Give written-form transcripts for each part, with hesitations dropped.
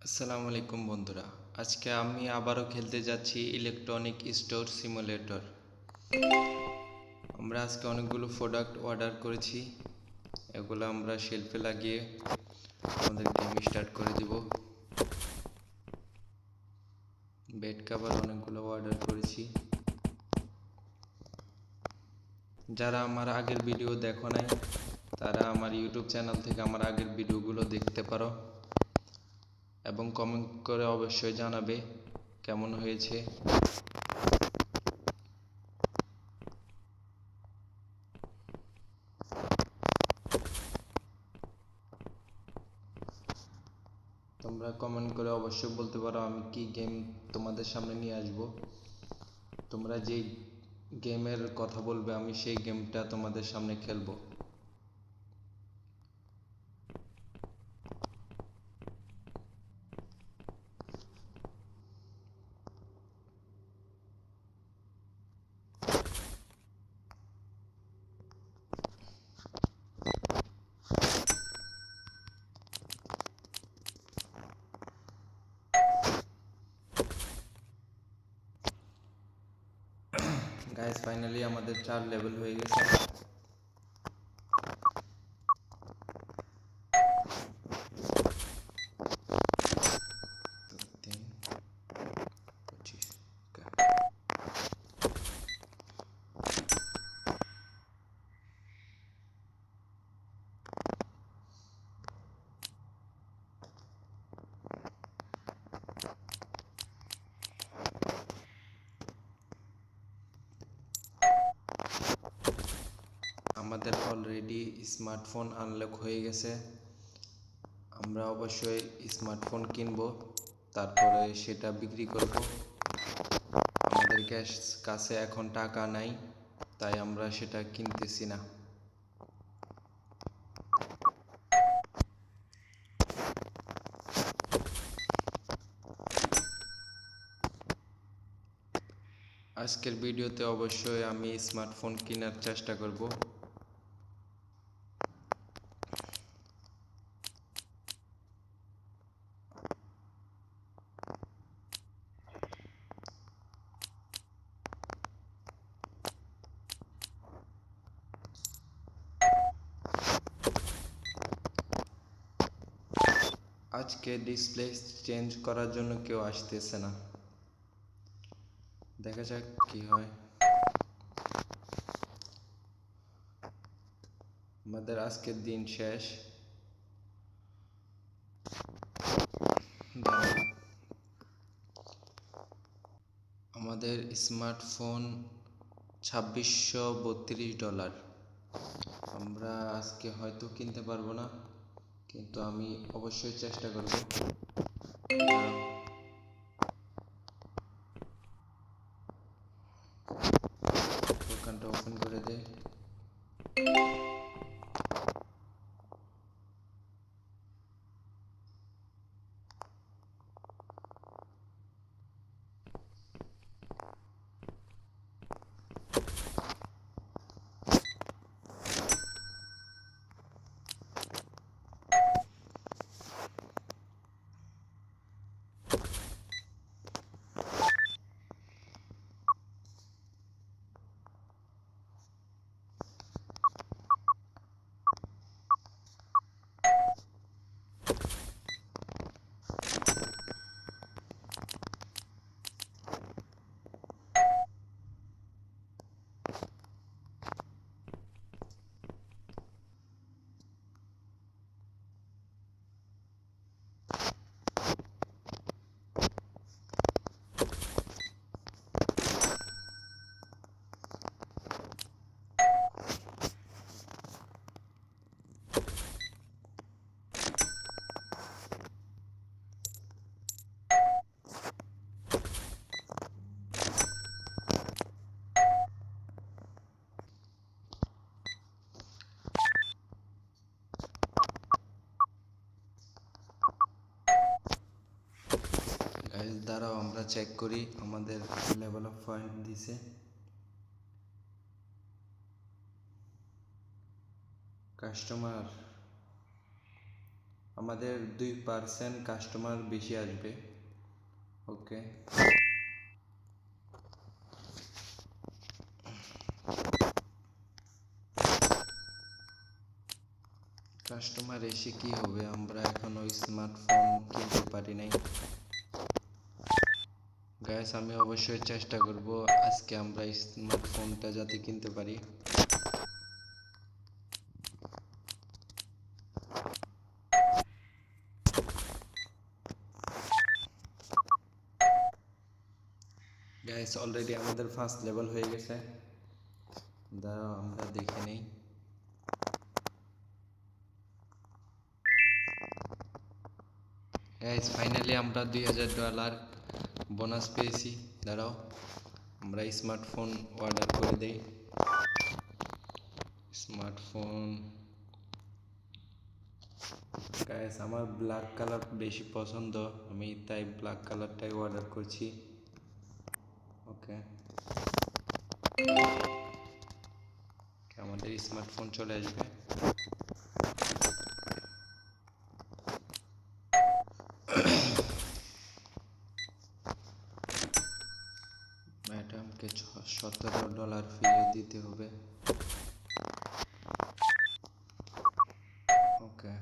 আসসালামু আলাইকুম বন্ধুরা, আজকে আমি আবারও খেলতে যাচ্ছি ইলেকট্রনিক স্টোর সিমুলেটর। আমরা আজকে অনেকগুলো প্রোডাক্ট অর্ডার করেছি, এগুলো আমরা শেলফে লাগিয়ে আমাদের গেম স্টার্ট করে দিব। বেড কভার অনেকগুলো অর্ডার করেছি। যারা আমার আগের ভিডিও দেখো নাই তারা আমার ইউটিউব চ্যানেল থেকে আমার আগের ভিডিওগুলো দেখতে পারো এবং কমেন্ট করে অবশ্যই জানাবে কেমন হয়েছে। তোমরা কমেন্ট করে অবশ্যই বলতে পারো আমি কি গেম তোমাদের সামনে নিয়ে আসব। তোমরা যেই গেমের কথা বলবে আমি সেই গেমটা তোমাদের সামনে খেলবো। গাইস, ফাইনালি আমাদের 4 লেভেল হয়ে গেছে। আমাদের অলরেডি স্মার্টফোন আনলক হয়ে গেছে। আমরা অবশ্যই স্মার্টফোন কিনবো, তারপরে সেটা বিক্রি করব। আমাদের কাছে এখন টাকা নাই, তাই আমরা সেটা কিনতেছি না। আজকের ভিডিওতে অবশ্যই আমি স্মার্টফোন কেনার চেষ্টা করব। আজকে ডিসপ্লে চেঞ্জ করার জন্য কেউ আসতেছে না, দেখা যাক কি হয়। আমাদের আজকের দিন শেষ। আমাদের স্মার্টফোন $2632। আমরা আজকে হয়তো কিনতে পারবো না, কিন্তু আমি অবশ্যই চেষ্টা করব। দোকানটা ওপেন করে দে। গাইস দাঁড়াও, আমরা চেক করি আমাদের লেভেল অফ পয়েন্ট দিছে। কাস্টমার, আমাদের 2% কাস্টমার বেশি আসবে। ওকে, কাস্টমার এসে কি হবে, আমরা এখনো স্মার্টফোন কিনতে পারি নাই। গাইস, আমি অবশ্যই চেষ্টা করব আজকে আমরা স্মার্টফোনটা যাতে কিনতে পারি। গাইস, অলরেডি আমাদের ফার্স্ট লেভেল হয়ে গেছে, দাঁড়াও আমরা দেখে নেই। গাইস, ফাইনালি আমরা $2000 বোনাস পেয়েছি। দাঁড়াও আমরা স্মার্টফোন অর্ডার করে দেই। স্মার্টফোন গাইস, আমার ব্ল্যাক কালার বেশি পছন্দ, আমি তাই ব্ল্যাক কালারটাই অর্ডার করছি। ওকে, আমাদের স্মার্টফোন চলে আসবে। ম্যাডামকে $17 ফিরিয়ে দিতে হবে। ওকে,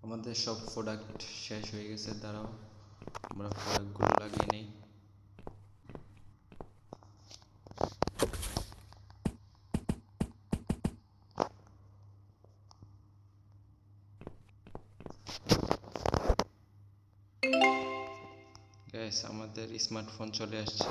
আমাদের সব প্রোডাক্ট শেষ হয়ে গেছে, দাঁড়াও আমরা প্রোডাক্টগুলো লাগিয়ে নেই। গাইস, আমাদের স্মার্টফোন চলে আসছে।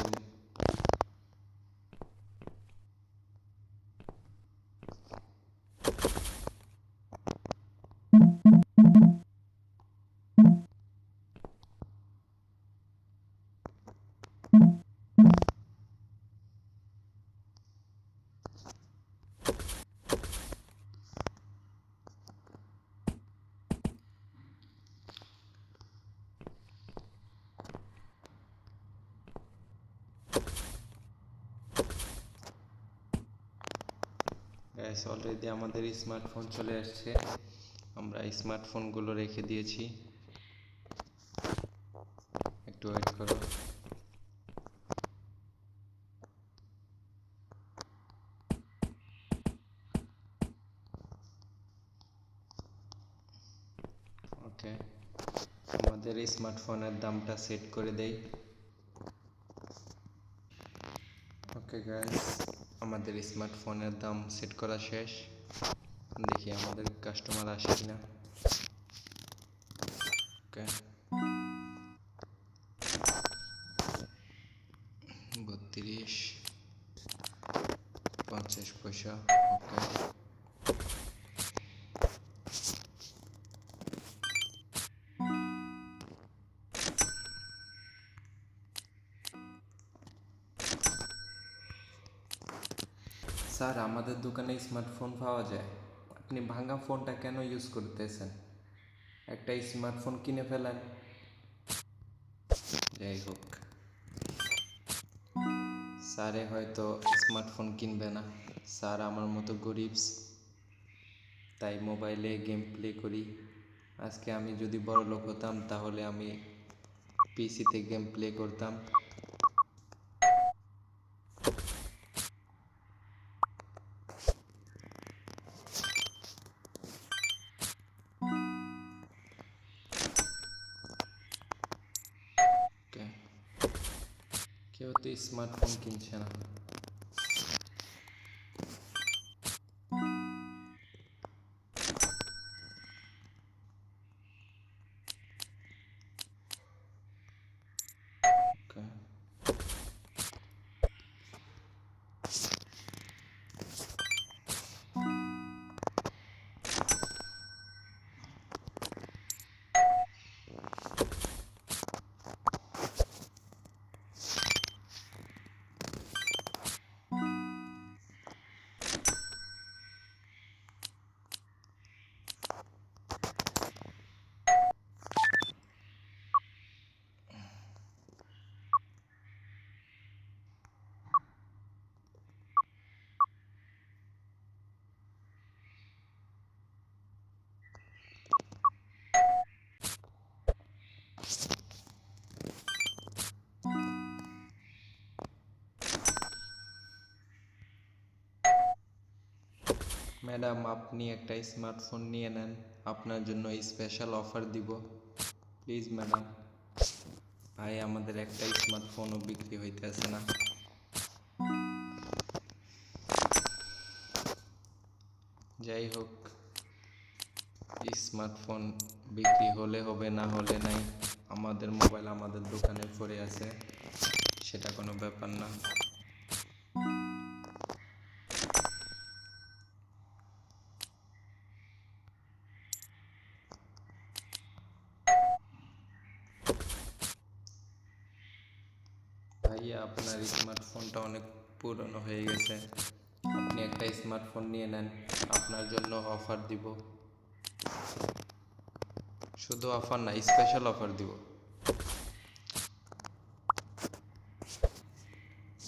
গাইস, অলরেডি আমাদের স্মার্টফোন চলে আসছে, আমরা স্মার্টফোনগুলো রেখে দিয়েছি, একটু ওয়েট করো। ওকে, আমাদের স্মার্টফোনের দামটা সেট করে দেই। ওকে গাইস, আমাদের স্মার্টফোনের দাম সেট করা শেষ, দেখি আমাদের কাস্টমার আসে কিনা। ওকে, 32.50। ওকে, স্যার আমাদের দোকানে স্মার্টফোন পাওয়া যায়, আপনি ভাঙা ফোনটা কেন ইউজ করতেছেন, একটা স্মার্টফোন কিনে ফেলেন। যাই হোক, স্যারে হয়তো স্মার্টফোন কিনবে না, স্যার আমার মতো গরিব, তাই মোবাইলে গেম প্লে করি। আজকে আমি যদি বড় লোক হতাম তাহলে আমি পিসিতে গেম প্লে করতাম। কেউ তো স্মার্টফোন কিনছে না। Okay. ম্যাডাম, আপনি একটা স্মার্টফোন নিয়ে নেন, আপনার জন্য স্পেশাল অফার দিব। Please madam. ভাই, আমাদের একটা স্মার্টফোনও বিক্রি হইতেছে না। যাই হোক, স্মার্টফোন বিক্রি হলে হবে, না হলে নাই। আমাদের মোবাইল আমাদের দোকানে পড়ে আছে, সেটা কোনো ব্যাপার না। ভাইয়া, আপনার স্মার্টফোনটা অনেক পুরনো হয়ে গেছে, আপনি একটা স্মার্টফোন নিয়ে নেন, আপনার জন্য অফার দিব। শুধু অফার না, স্পেশাল অফার দিব।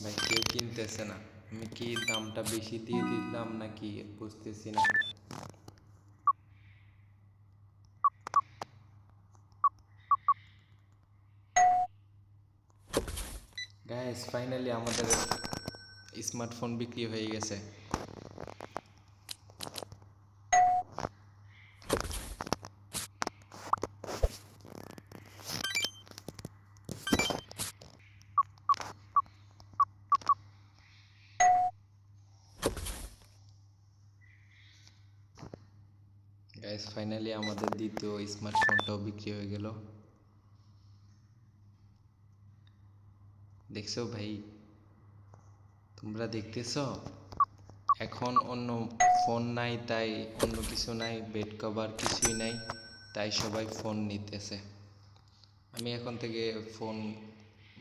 ভাই, কেউ কিনতেছে না। আমি কি দামটা বেশি দিয়ে দিলাম নাকি বুঝতেছি না। গাইস, ফাইনালি আমাদের স্মার্টফোন বিক্রি হয়ে গেছে। গাইস, ফাইনালি আমাদের দ্বিতীয় স্মার্টফোনটাও বিক্রি হয়ে গেল। দেখছো ভাই, তোমরা দেখতেছো? এখন অন্য ফোন নাই, তাই অন্য কিছু নাই, বেড কভার কিছুই নাই, তাই সবাই ফোন নিতেছে। আমি এখন থেকে ফোন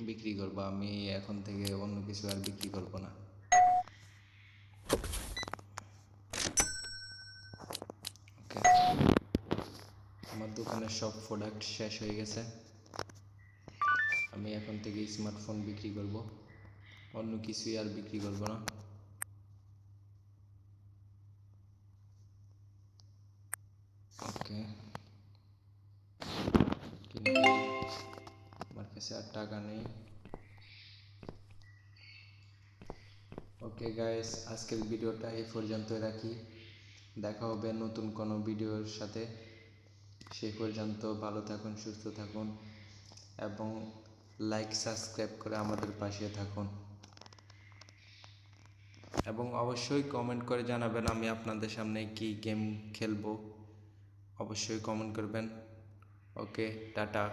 বিক্রি করব, আমি এখন থেকে অন্য কিছু আর বিক্রি করব না। ওকে, আমার দোকানের সব প্রোডাক্ট শেষ হয়ে গেছে, আমি এখন থেকে স্মার্টফোন বিক্রি করব, অন্য কিছুই আর বিক্রি করব না। ওকে, কিন্তু আমার কাছে আর টাকা নেই। ওকে গাইস, আজকের ভিডিওটা এই পর্যন্তই রাখি। দেখা হবে নতুন কোনো ভিডিওর সাথে। সেই পর্যন্ত ভালো থাকুন, সুস্থ থাকুন এবং লাইক সাবস্ক্রাইব করে আমাদের পাশে থাকুন। এবং অবশ্যই কমেন্ট করে জানাবেন আমি আপনাদের সামনে কি গেম খেলবো, অবশ্যই কমেন্ট করবেন। ওকে, টাটা।